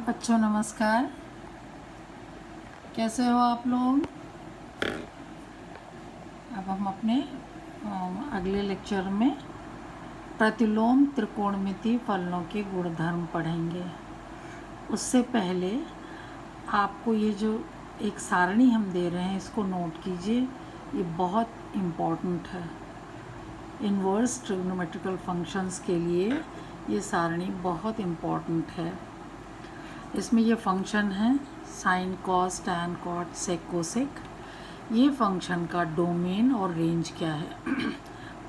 बच्चों नमस्कार। कैसे हो आप लोग। अब हम अपने अगले लेक्चर में प्रतिलोम त्रिकोणमितीय फलनों के गुणधर्म पढ़ेंगे। उससे पहले आपको ये जो एक सारणी हम दे रहे हैं इसको नोट कीजिए, ये बहुत इम्पोर्टेंट है। इन्वर्स ट्रिग्नोमेट्रिकल फंक्शंस के लिए ये सारणी बहुत इम्पोर्टेंट है। इसमें ये फंक्शन है sine cos tan cot sec cosec. ये फंक्शन का डोमेन और रेंज क्या है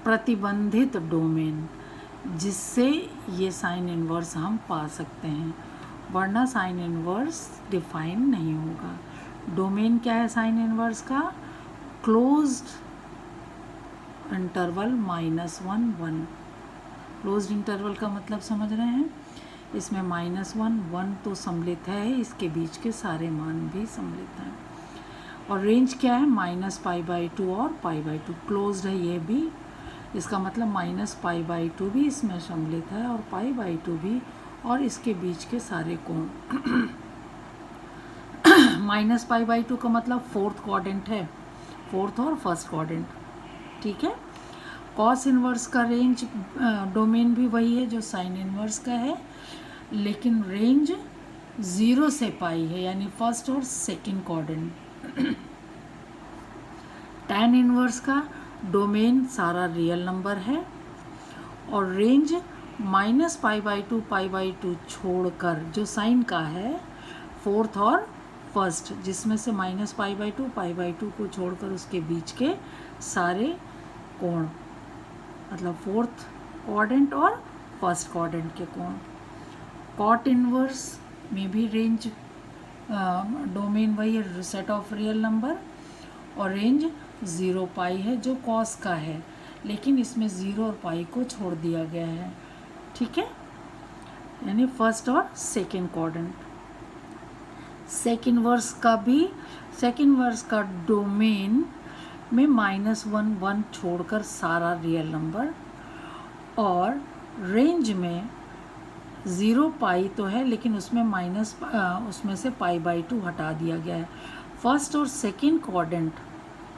प्रतिबंधित डोमेन, जिससे ये साइन इन्वर्स हम पा सकते हैं, वरना साइन इन्वर्स डिफाइन नहीं होगा। डोमेन क्या है साइन इन्वर्स का? Closed interval -1 1। क्लोज्ड इंटरवल का मतलब समझ रहे हैं? इसमें -1 तो सम्मिलित है, इसके बीच के सारे मान भी सम्मिलित हैं। और रेंज क्या है? -π/2 और π/2। क्लोज्ड है ये भी, इसका मतलब -π/2 भी इसमें सम्मिलित है और π/2 भी, और इसके बीच के सारे कोण। -π/2 का मतलब फोर्थ क्वाड्रेंट है, फोर्थ और फर्स्ट क्वाड्रेंट, ठीक है। कॉस इन्वर्स का रेंज डोमेन भी वही है जो साइन इन्वर्स का है, लेकिन रेंज 0 से पाई है, यानी फर्स्ट और सेकंड क्वाड्रेंट। टैन इन्वर्स का डोमेन सारा रियल नंबर है और रेंज -π/2 π/2 छोड़कर, जो साइन का है फोर्थ और फर्स्ट, जिसमें से -π/2 π/2 को छोड़कर उसके बीच के सारे कोण, मतलब फोर्थ क्वाड्रेंट और फर्स्ट क्वाड्रेंट के कोण। कॉट इन्वर्स में भी रेंज डोमेन वही है, सेट ऑफ रियल नंबर, और रेंज 0 पाई है जो कॉस का है, लेकिन इसमें 0 और पाई को छोड़ दिया गया है, ठीक है, यानी फर्स्ट और सेकेंड क्वाड्रेंट। सेकेंड वर्स का भी, सेकेंड वर्स का डोमेन में -1 1 छोड़कर सारा रियल नंबर, और रेंज में 0 पाई तो है, लेकिन उसमें उसमें से π/2 हटा दिया गया है। फर्स्ट और सेकेंड क्वाड्रेंट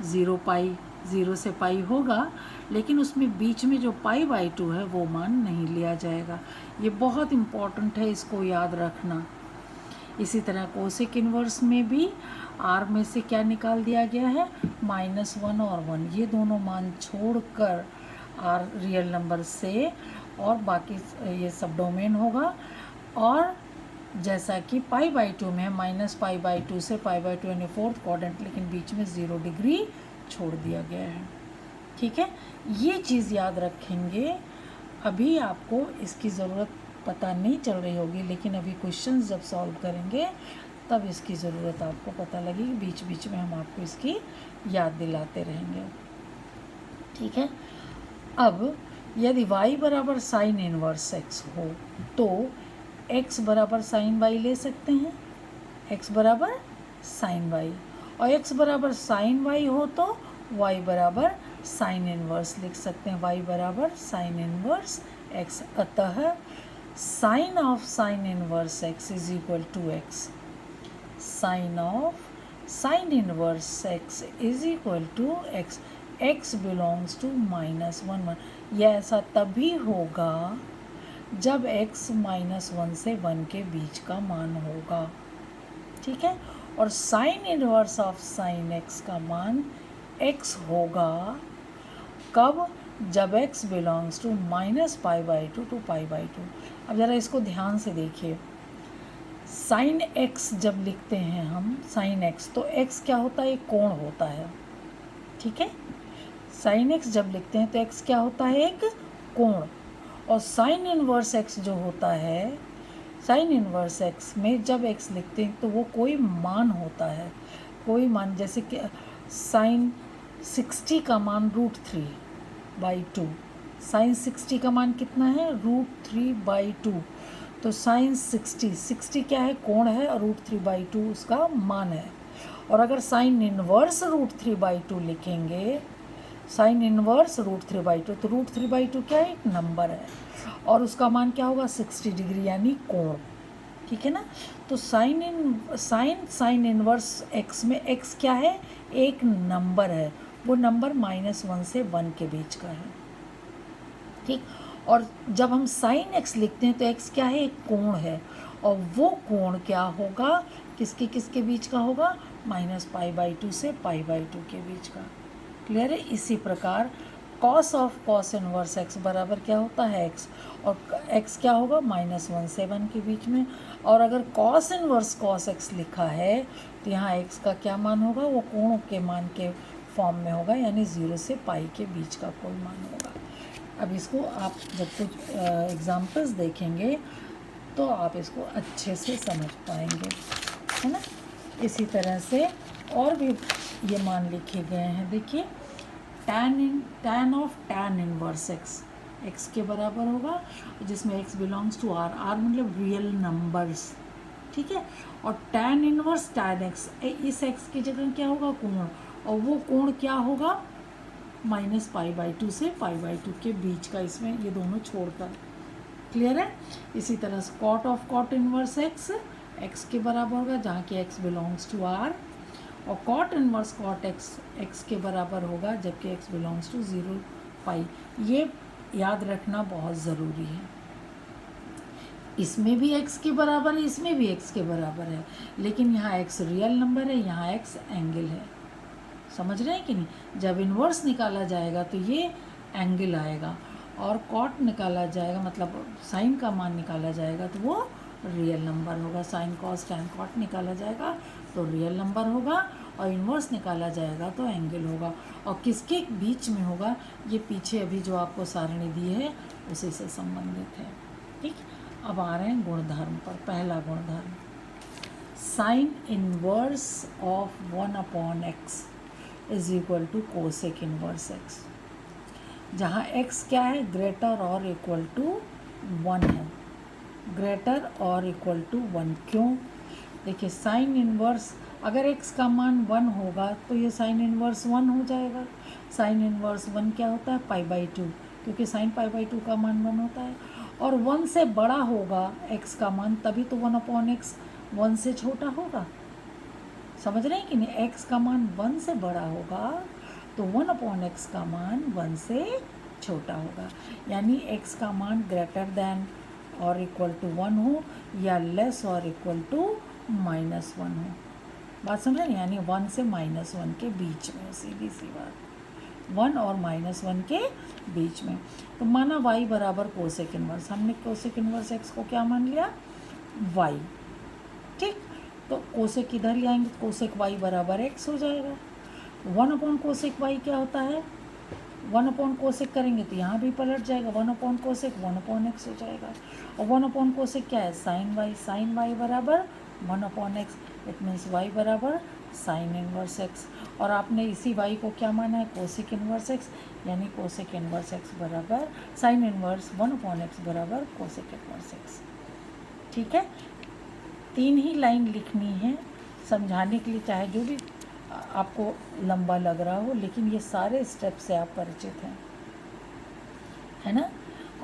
0 पाई, 0 से पाई होगा, लेकिन उसमें बीच में जो π/2 है वो मान नहीं लिया जाएगा। ये बहुत इम्पॉर्टेंट है, इसको याद रखना। इसी तरह कोसेक इन्वर्स में भी r में से क्या निकाल दिया गया है? -1 और 1, ये दोनों मान छोड़कर r रियल नंबर से, और बाकी ये सब डोमेन होगा। और जैसा कि π/2 में है, -π/2 से π/2 यानी फोर्थ क्वाड्रेंट, लेकिन बीच में 0 डिग्री छोड़ दिया गया है, ठीक है। ये चीज़ याद रखेंगे। अभी आपको इसकी ज़रूरत पता नहीं चल रही होगी, लेकिन अभी क्वेश्चंस जब सॉल्व करेंगे तब इसकी ज़रूरत आपको पता लगेगी। बीच बीच में हम आपको इसकी याद दिलाते रहेंगे, ठीक है। अब यदि y बराबर साइन इनवर्स x हो तो x बराबर साइन y ले सकते हैं, x बराबर साइन y, और x बराबर साइन y हो तो y बराबर साइन इनवर्स लिख सकते हैं, y बराबर साइन इनवर्स x। अतः sine of sine inverse x is equal to x, sine of sine inverse x is equal to x, x belongs to -1 1। यह ऐसा तभी होगा जब x -1 से 1 के बीच का मान होगा, ठीक है। और sign inverse of sine x का मान x होगा कब? जब x बिलोंग्स टू -π/2 टू π/2। अब ज़रा इसको ध्यान से देखिए। साइन x जब लिखते हैं हम, साइन x, तो x क्या होता है? एक कोण होता है, ठीक है। साइन x जब लिखते हैं तो x क्या होता है? एक कोण। और साइन इनवर्स x जो होता है, साइन इनवर्स x में जब x लिखते हैं तो वो कोई मान होता है, कोई मान, जैसे कि साइन 60 का मान √3/2। साइन 60 का मान कितना है? √3/2। तो साइन 60 क्या है? कोण है, और √3/2 उसका मान है। और अगर साइन इनवर्स √3/2 लिखेंगे, साइन इनवर्स √3/2, तो √3/2 क्या है? एक नंबर है, और उसका मान क्या होगा? 60 डिग्री, यानी कोण, ठीक है ना। तो साइन इनवर्स एक्स में एक्स क्या है, एक नंबर है, वो नंबर -1 से 1 के बीच का है, ठीक। और जब हम साइन एक्स लिखते हैं तो एक्स क्या है, एक कोण है, और वो कोण क्या होगा, किसके किसके बीच का होगा, -π/2 से π/2 के बीच का। क्लियर है। इसी प्रकार cos of cos inverse x बराबर क्या होता है, एक्स, और एक्स क्या होगा, -1 से 1 के बीच में। और अगर कॉस इनवर्स कॉस एक्स लिखा है तो यहाँ एक्स का क्या मान होगा, वो कोण के मान के फॉर्म में होगा, यानी 0 से पाई के बीच का कोई मान होगा। अब इसको आप जब कुछ एग्जाम्पल्स देखेंगे तो आप इसको अच्छे से समझ पाएंगे, है ना। इसी तरह से और भी ये मान लिखे गए हैं, देखिए tan of tan inverse x, x के बराबर होगा, जिसमें x belongs to R, R मतलब रियल नंबर्स, ठीक है। और tan इनवर्स tan एक्स, इस एक्स की जगह क्या होगा, कोण, और वो कोण क्या होगा, -π/2 से π/2 के बीच का, इसमें ये दोनों छोड़कर। क्लियर है। इसी तरह से cot of cot inverse x, x के बराबर होगा, जहाँ की एक्स बिलोंग्स टू आर, और cot inverse cot x, x के बराबर होगा, जबकि एक्स बिलोंग्स टू 0 पाई। ये याद रखना बहुत ज़रूरी है, इसमें भी एक्स के बराबर है, इसमें भी एक्स के बराबर है, लेकिन यहाँ एक्स रियल नंबर है, यहाँ एक्स एंगल है। समझ रहे हैं कि नहीं। जब इन्वर्स निकाला जाएगा तो ये एंगल आएगा, और कॉट निकाला जाएगा, मतलब साइन का मान निकाला जाएगा तो वो रियल नंबर होगा। साइन कॉस टैन कॉट निकाला जाएगा तो रियल नंबर होगा, और इन्वर्स निकाला जाएगा तो एंगल होगा। और किसके बीच में होगा, ये पीछे अभी जो आपको सारणी दी है उसी से संबंधित है, ठीक। अब आ रहे हैं गुणधर्म पर। पहला गुणधर्म, sine inverse of 1/x is equal to cosec inverse x, जहाँ x क्या है, ग्रेटर और इक्वल टू 1 है, ग्रेटर और इक्वल टू 1। क्यों, देखिए साइन इनवर्स, अगर x का मान 1 होगा तो ये साइन इनवर्स 1 हो जाएगा। साइन इनवर्स 1 क्या होता है, π/2, क्योंकि साइन π/2 का मान 1 होता है। और 1 से बड़ा होगा x का मान, तभी तो 1/x 1 से छोटा होगा। समझ रहे हैं कि नहीं। x का मान 1 से बड़ा होगा तो 1/x का मान 1 से छोटा होगा, यानी x का मान ग्रेटर दैन और इक्वल टू 1 हो, या लेस और इक्वल टू -1 हो। बात समझ रहे हैं, यानी 1 से -1 के बीच में, सीधी सी बात, 1 और -1 के बीच में। तो माना y बराबर कोसेक इनवर्स, हमने कोसेक इनवर्स x को क्या मान लिया, y, ठीक। तो कोसेक इधर ले आएंगे, कोसेक y बराबर x हो जाएगा। 1/कोसेक y क्या होता है, 1/कोसेक करेंगे तो यहाँ भी पलट जाएगा, 1/कोसेक 1/x हो जाएगा। और 1/कोसेक क्या है, साइन y, साइन y बराबर 1/x, इट मीन्स y बराबर साइन इनवर्स x। और आपने इसी y को क्या माना है, कोसेक इनवर्स x, यानी कोसेक इनवर्स x बराबर साइन इनवर्स 1/x बराबर कोसेक इनवर्स x, ठीक है। 3 ही लाइन लिखनी है समझाने के लिए, चाहे जो भी आपको लंबा लग रहा हो, लेकिन ये सारे स्टेप से आप परिचित हैं, है ना।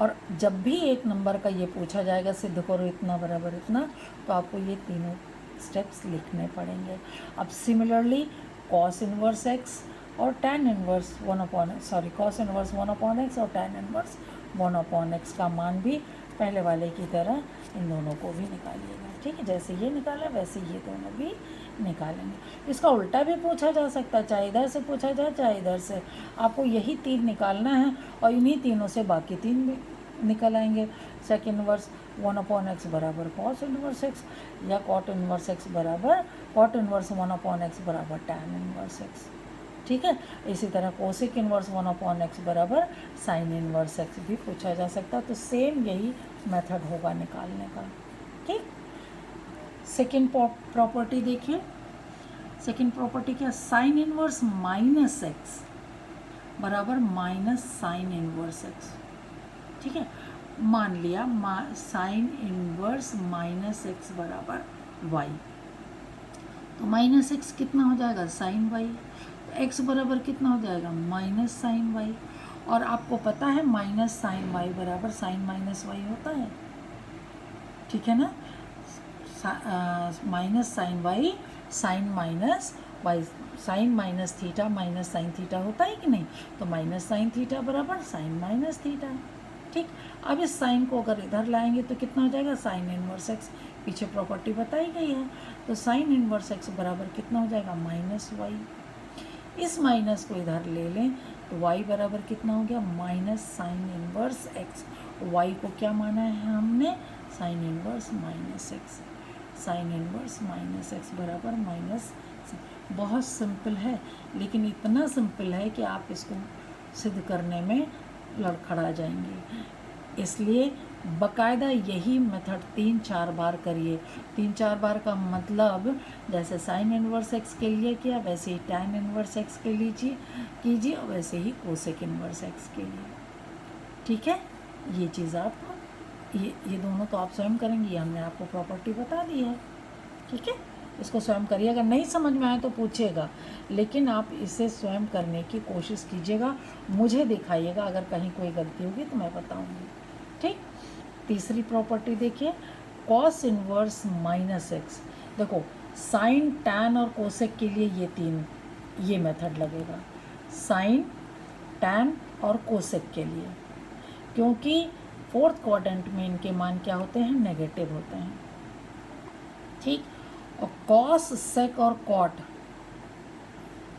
और जब भी एक नंबर का ये पूछा जाएगा, सिद्ध करो इतना बराबर इतना, तो आपको ये तीनों स्टेप्स लिखने पड़ेंगे। अब सिमिलरली कॉस इनवर्स एक्स और tan inverse cos inverse 1/x और टैन इनवर्स 1/x का मान भी पहले वाले की तरह इन दोनों को भी निकालिएगा, ठीक है। जैसे ये निकाला वैसे ये दोनों भी निकालेंगे। इसका उल्टा भी पूछा जा सकता है, चाहे इधर से पूछा जाए चाहे इधर से। आपको यही 3 निकालना है, और इन्हीं तीनों से बाकी 3 भी निकल आएंगे। सेक इनवर्स 1/x बराबर कॉस इनवर्स एक्स, या कॉट इनवर्स एक्स बराबर कॉट इनवर्स 1/x बराबर टैन इनवर्स एक्स, ठीक है। इसी तरह कोसेक इनवर्स 1/x बराबर साइन इनवर्स एक्स भी पूछा जा सकता है। तो सेम यही मेथड होगा निकालने का, ठीक। सेकेंड प्रॉपर्टी देखिए, सेकेंड प्रॉपर्टी क्या, साइन इनवर्स -x बराबर माइनस साइन इनवर्स x, ठीक है। मान लिया साइन इनवर्स -x बराबर y, तो -x कितना हो जाएगा, साइन y, x बराबर कितना हो जाएगा, माइनस साइन y। और आपको पता है माइनस साइन y बराबर साइन -y होता है, ठीक है ना। Minus sine y sine minus y, sine minus theta minus sine theta होता है कि नहीं, तो माइनस साइन थीटा बराबर साइन माइनस थीटा। ठीक, अब इस साइन को अगर इधर लाएंगे तो कितना हो जाएगा, साइन इनवर्स एक्स, पीछे प्रॉपर्टी बताई गई है, तो साइन इनवर्स एक्स बराबर कितना हो जाएगा, माइनस वाई। इस माइनस को इधर ले लें तो y बराबर कितना हो गया, minus sine inverse x. y को क्या माना है हमने, sine inverse minus x, sine inverse minus x बराबर माइनस। बहुत सिंपल है, लेकिन इतना सिंपल है कि आप इसको सिद्ध करने में लड़खड़ा जाएंगे, इसलिए बकायदा यही मेथड 3-4 बार करिए। 3-4 बार का मतलब जैसे साइन इनवर्स एक्स के लिए किया वैसे ही टैन इनवर्स एक्स के लिए कीजिए और वैसे ही कोसेक इनवर्स एक्स के लिए। ठीक है, ये चीज़ आप ये दोनों तो आप स्वयं करेंगे, ये हमने आपको प्रॉपर्टी बता दी है। ठीक है, इसको स्वयं करिए, अगर नहीं समझ में आए तो पूछिएगा, लेकिन आप इसे स्वयं करने की कोशिश कीजिएगा, मुझे दिखाइएगा, अगर कहीं कोई गलती होगी तो मैं बताऊंगी। ठीक, तीसरी प्रॉपर्टी देखिए, कॉस इनवर्स माइनस एक्स। देखो साइन टैन और कोसेक के लिए ये मेथड लगेगा, साइन टैन और कोसेक के लिए, क्योंकि फोर्थ क्वाड्रेंट में इनके मान क्या होते हैं, नेगेटिव होते हैं। ठीक, और कॉस सेक और कॉट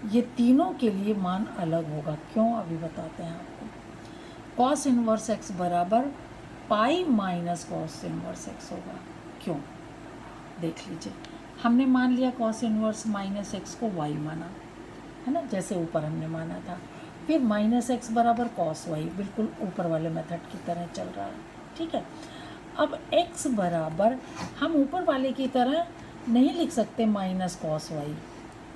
ये तीनों के लिए मान अलग होगा, क्यों अभी बताते हैं आपको। कॉस इनवर्स एक्स बराबर pi minus cos inverse x होगा, क्यों देख लीजिए, हमने मान लिया कॉस इनवर्स माइनस एक्स को वाई माना है ना, जैसे ऊपर हमने माना था, फिर माइनस एक्स बराबर कॉस वाई, बिल्कुल ऊपर वाले मेथड की तरह चल रहा है। ठीक है, अब x बराबर हम ऊपर वाले की तरह नहीं लिख सकते माइनस कॉस वाई,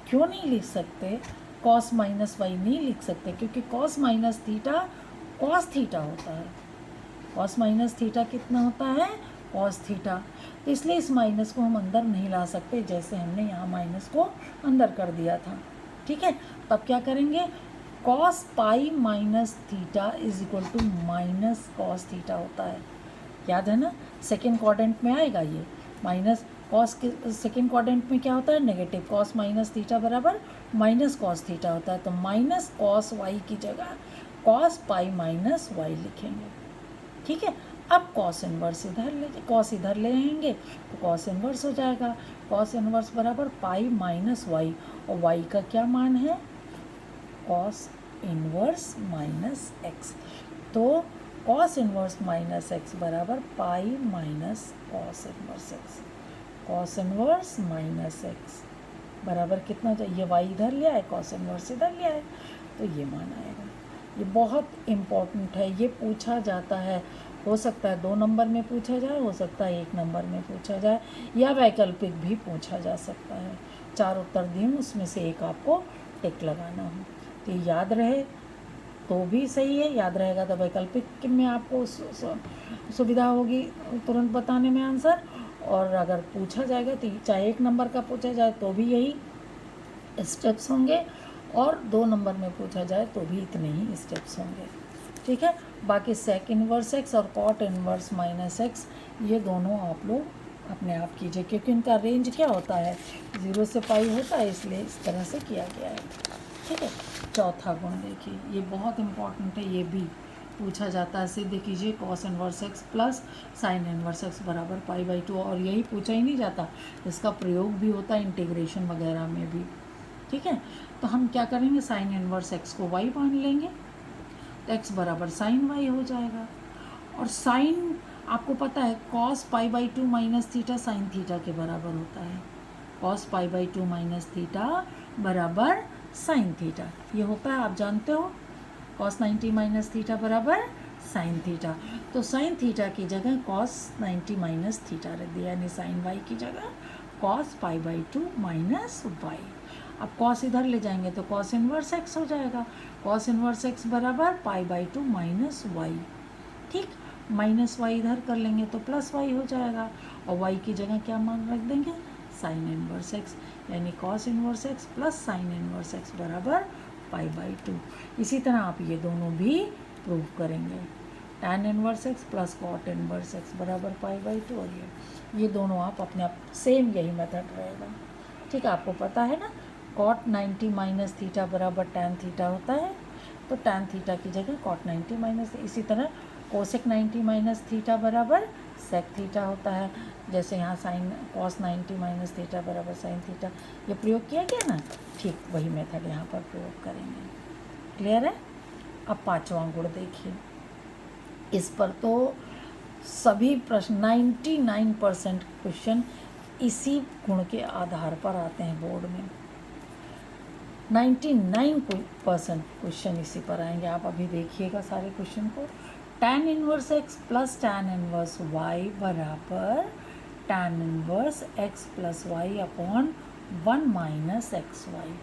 क्यों नहीं लिख सकते, कॉस माइनस वाई नहीं लिख सकते, क्योंकि cos minus theta cos theta होता है, कॉस माइनस थीटा कितना होता है, कॉस थीटा, तो इसलिए इस माइनस को हम अंदर नहीं ला सकते, जैसे हमने यहाँ माइनस को अंदर कर दिया था। ठीक है, तब क्या करेंगे, cos pi minus theta is equal to minus cos theta होता है, याद है ना, सेकेंड क्वाड्रेंट में आएगा ये, माइनस कॉस के सेकेंड क्वाड्रेंट में क्या होता है, नेगेटिव, कॉस माइनस थीटा बराबर माइनस कॉस थीटा होता है, तो माइनस कॉस वाई की जगह कॉस पाई माइनस वाई लिखेंगे। ठीक है, अब कॉस इनवर्स इधर ले, कॉस इधर ले आएंगे तो कॉस इनवर्स हो जाएगा, कॉस इनवर्स बराबर पाई माइनस वाई, और वाई का क्या मान है, कॉस इनवर्स माइनस एक्स, तो कॉस इनवर्स माइनस एक्स बराबर pi minus cos inverse x, cos inverse minus x बराबर कितना चाहिए, ये वाई इधर ले आए, कॉस इनवर्स इधर ले आए, तो ये मान आएगा। ये बहुत इम्पॉर्टेंट है, ये पूछा जाता है, हो सकता है 2 नंबर में पूछा जाए, हो सकता है 1 नंबर में पूछा जाए, या वैकल्पिक भी पूछा जा सकता है। 4 उत्तर दिए, उसमें से एक आपको टिक लगाना हो, तो याद रहे तो भी सही है, याद रहेगा तो वैकल्पिक में आपको सुविधा होगी तुरंत बताने में आंसर, और अगर पूछा जाएगा तो चाहे 1 नंबर का पूछा जाए तो भी यही स्टेप्स होंगे, और 2 नंबर में पूछा जाए तो भी इतने ही स्टेप्स होंगे। ठीक है, बाकी सेक इनवर्स एक्स और कॉट इनवर्स माइनस एक्स ये दोनों आप लोग अपने आप कीजिए, क्योंकि इनका रेंज क्या होता है, 0 से पाई होता है, इसलिए इस तरह से किया गया है। ठीक है, चौथा गुण देखिए, ये बहुत इम्पॉर्टेंट है, ये भी पूछा जाता है, सिद्ध कीजिए cos inverse x plus sine inverse x बराबर पाई बाई 2, और यही पूछा ही नहीं जाता, इसका प्रयोग भी होता है इंटीग्रेशन वगैरह में भी। ठीक है, तो हम क्या करेंगे, साइन इनवर्स एक्स को वाई मान लेंगे, तो एक्स बराबर साइन वाई हो जाएगा, और साइन आपको पता है cos pi by 2 minus theta sine theta के बराबर होता है, cos pi by 2 minus theta बराबर साइन थीटा, ये होता है, आप जानते हो, कॉस 90 माइनस थीटा बराबर साइन थीटा, तो साइन थीटा की जगह कॉस 90 माइनस थीटा रख दिया, यानी साइन वाई की जगह cos pi by 2 minus y. अब कॉस इधर ले जाएंगे तो कॉस इनवर्स एक्स हो जाएगा, कॉस इनवर्स एक्स बराबर पाई बाई 2 माइनस वाई। ठीक, माइनस वाई इधर कर लेंगे तो प्लस वाई हो जाएगा, और वाई की जगह क्या मान रख देंगे, साइन इनवर्स एक्स, यानी cos inverse x plus sine inverse x बराबर पाई बाई 2। इसी तरह आप ये दोनों भी प्रूव करेंगे। tan inverse x plus cot inverse x बराबर π/2। और ये दोनों आप अपने आप सेम यही मेथड रहेगा, ठीक है। आपको पता है ना cot 90 माइनस थीटा बराबर tan थीटा होता है, तो tan थीटा की जगह cot 90 माइनस, इसी तरह कोसेक 90 माइनस थीटा बराबर सेक थीटा होता है, जैसे यहाँ साइन cos 90 माइनस थीटा बराबर साइन थीटा, ये प्रयोग किया गया ना, ठीक वही मेथड यहाँ पर प्रयोग करेंगे। क्लियर है। अब पांचवा गुण देखिए, इस पर तो सभी प्रश्न 99% क्वेश्चन इसी गुण के आधार पर आते हैं बोर्ड में, 99% क्वेश्चन इसी पर आएंगे। आप अभी देखिएगा सारे क्वेश्चन को। tan inverse x plus tan inverse y बराबर tan inverse x plus y upon 1 minus x y,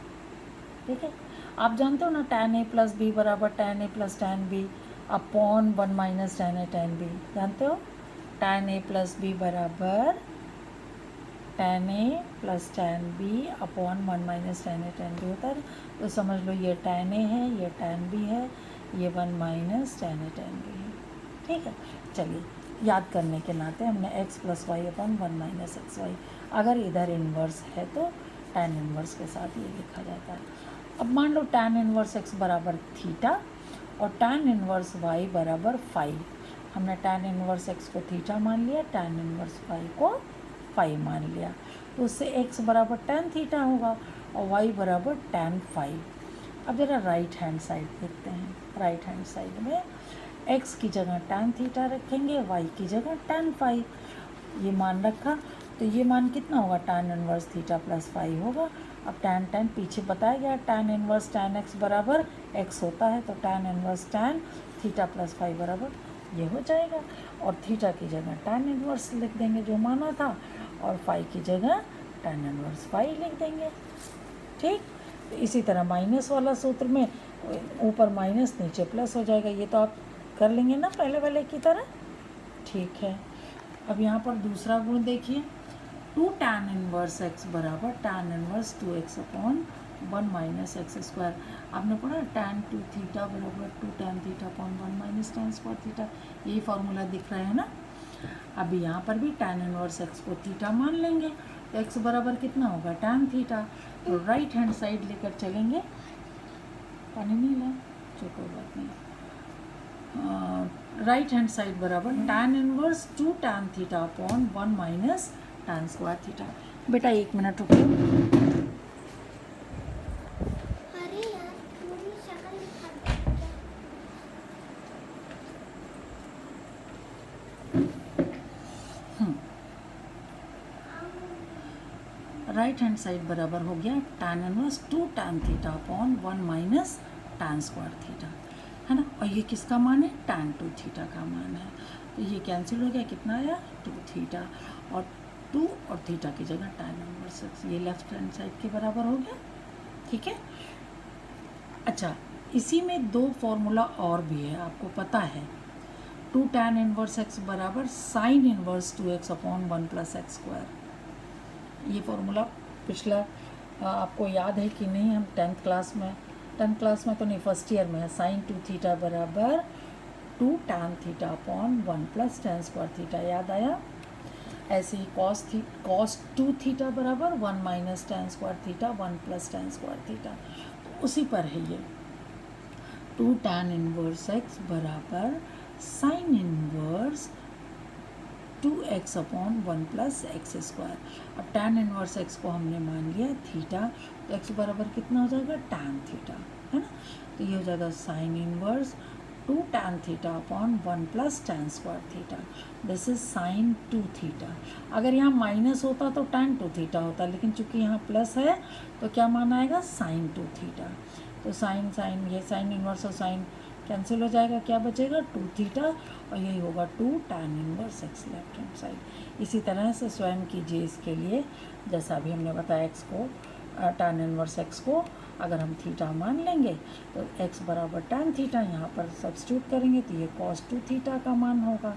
ठीक है। आप जानते हो ना tan a प्लस बी बराबर tan a plus tan b upon 1 minus tan a tan b, जानते हो। tan a प्लस बी बराबर tan a plus tan b upon 1 minus tan a tan b होता है, तो समझ लो ये tan a है, ये tan b है, ये 1 minus tan a tan b है, ठीक है। चलिए याद करने के नाते हमने x plus y upon 1 minus x y, अगर इधर इन्वर्स है तो tan इन्वर्स के साथ ये लिखा जाता है। अब मान लो tan इन्वर्स x बराबर थीटा और tan इन्वर्स y बराबर फाई, हमने tan इन्वर्स x को थीटा मान लिया, tan इन्वर्स y को फाई मान लिया, तो उससे x बराबर tan थीटा होगा और y बराबर tan फाई। अब जरा राइट हैंड साइड देखते हैं, राइट हैंड साइड में x की जगह tan थीटा रखेंगे, y की जगह tan फाई, ये मान रखा, तो ये मान कितना होगा, tan inverse theta plus phi होगा। अब tan पीछे बताया गया tan इनवर्स tan x बराबर x होता है, तो tan inverse tan theta plus phi बराबर ये हो जाएगा, और थीटा की जगह tan इनवर्स लिख देंगे जो माना था, और फाई की जगह tan इनवर्स फाई लिख देंगे, ठीक। तो इसी तरह माइनस वाला सूत्र में ऊपर माइनस नीचे प्लस हो जाएगा, ये तो आप कर लेंगे ना पहले वाले की तरह, ठीक है। अब यहाँ पर दूसरा गुण देखिए, 2 tan इनवर्स x बराबर tan inverse 2x upon 1 minus x square. आपने पढ़ा tan 2 थीटा बराबर 2 tan theta upon 1 minus tan square theta, यही फॉर्मूला दिख रहा है ना। अभी यहाँ पर भी tan इनवर्स x को थीटा मान लेंगे, तो x बराबर कितना होगा tan थीटा, तो राइट हैंड साइड लेकर चलेंगे, पानी नहीं ला जो कोई बात नहीं, राइट हैंड साइड बराबर tan inverse 2 tan theta upon 1 minus tan square theta. बेटा 1 मिनट रुको। अरे यार पूरी शक्ल दिखा दे क्या? राइट हैंड साइड बराबर हो गया tan inverse 2 tan theta upon 1 minus tan square theta, है ना। और ये किसका मान है, tan 2 थीटा का मान है, तो ये कैंसिल हो गया, कितना आया 2 थीटा, और 2 और थीटा की जगह tan इनवर्स x, ये लेफ्ट हैंड साइड के बराबर हो गया, ठीक है। अच्छा, इसी में 2 फॉर्मूला और भी है, आपको पता है। 2 tan इनवर्स x बराबर sine inverse 2x upon 1 plus x square, ये फॉर्मूला पिछला आपको याद है कि नहीं, हम 10th क्लास में तो नहीं, फर्स्ट ईयर में है। साइन 2 थीटा बराबर 2 tan theta upon 1 plus tan square theta, याद आया। ऐसे ही cos 2 थीटा बराबर 1 minus tan square theta 1 plus tan square theta, तो उसी पर है ये। 2 tan इनवर्स x बराबर sine inverse 2x upon 1 plus x square. अब tan इनवर्स x को हमने मान लिया थीटा, तो x बराबर कितना हो जाएगा tan थीटा, है ना। तो ये हो जाएगा sine inverse 2 tan theta upon 1 plus tan square theta, this is sine 2 theta. अगर यहाँ माइनस होता तो tan 2 थीटा होता, लेकिन चूंकि यहाँ प्लस है तो क्या मान आएगा साइन 2 थीटा। तो साइन ये साइन इनवर्स और साइन कैंसिल हो जाएगा, क्या बचेगा 2 थीटा, और यही होगा 2 tan inverse x left hand side. इसी तरह से स्वयं कीजिए इसके लिए, जैसा अभी हमने बताया x को tan इनवर्स x को अगर हम थीटा मान लेंगे तो x बराबर tan थीटा, यहाँ पर सब्स्टिट्यूट करेंगे तो ये cos 2 थीटा का मान होगा,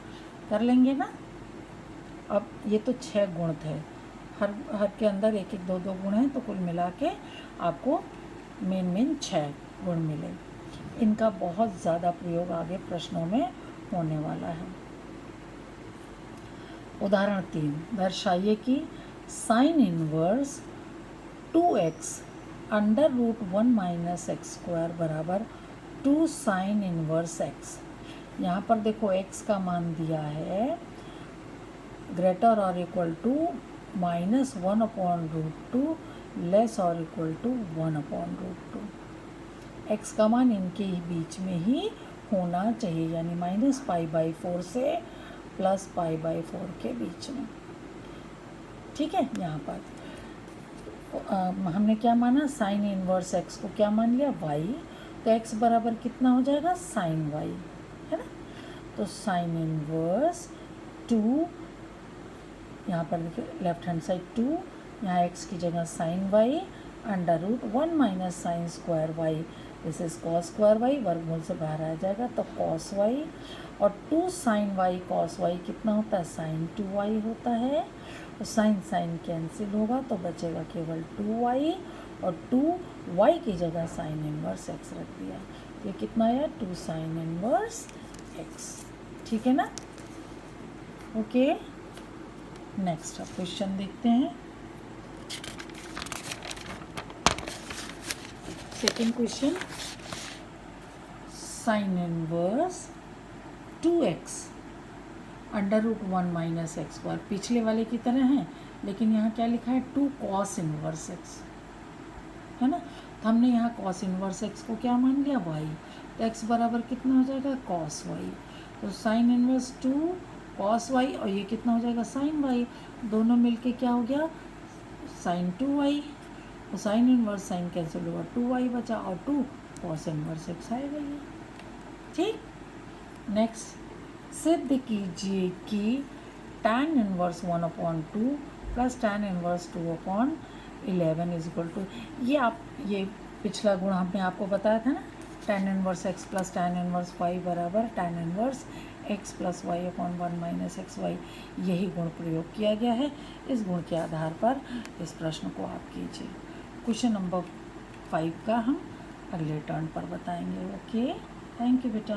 कर लेंगे ना। अब ये तो 6 गुण थे, हर के अंदर एक एक 2 गुण हैं, तो कुल मिला के आपको मेन 6 गुण मिले। इनका बहुत ज़्यादा प्रयोग आगे प्रश्नों में होने वाला है। उदाहरण 3, दर्शाइए कि sine inverse 2x under root 1 minus x square बराबर 2 साइन इनवर्स x। यहाँ पर देखो x का मान दिया है ग्रेटर और equal to -1 upon root 2 less और equal to 1 upon root 2। x का मान इनके ही बीच में ही होना चाहिए, यानी -π/4 से +π/4 के बीच में। ठीक है, यहाँ पर हमने क्या माना, साइन इनवर्स x को क्या मान लिया, y। तो x बराबर कितना हो जाएगा, साइन y, है ना। तो साइन इनवर्स 2, यहाँ पर देखिए लेफ्ट हैंड साइड 2, यहाँ x की जगह sine y under root 1 minus sine square y, this is cos square y, वर्गमूल से बाहर आ जाएगा तो कॉस y, और 2 साइन y कॉस y कितना होता है, साइन 2y होता है। तो साइन साइन कैंसिल होगा तो बचेगा केवल 2y, और 2y की जगह साइन इनवर्स x रख दिया। ये कितना आया, 2 साइन इनवर्स x। ठीक है ना। ओके, नेक्स्ट अब क्वेश्चन देखते हैं। Second question, sine inverse 2x under root 1 minus x square पिछले वाले की तरह है, लेकिन यहाँ क्या लिखा है, 2 कॉस इनवर्स x, है ना। तो हमने यहाँ कॉस इनवर्स x को क्या मान लिया, y। तो x बराबर कितना हो जाएगा, कॉस y। तो साइन इनवर्स 2 कॉस y, और ये कितना हो जाएगा, साइन y। दोनों मिलके क्या हो गया, साइन 2y। तो साइन इनवर्स साइन कैंसिल हुआ, 2y बचा, और 2 कॉस इनवर्स x आएगा ये। ठीक, नेक्स्ट, सिद्ध कीजिए कि tan inverse 1/2 plus tan inverse 2/11 is equal to, ये पिछला गुण हमने आपको बताया था ना, tan inverse x plus tan inverse y बराबर tan inverse x plus y/1 minus x y. यही गुण प्रयोग किया गया है। इस गुण के आधार पर इस प्रश्न को आप कीजिए। क्वेश्चन नंबर 5 का हम अगले टर्न पर बताएंगे। ओके, थैंक यू बेटा।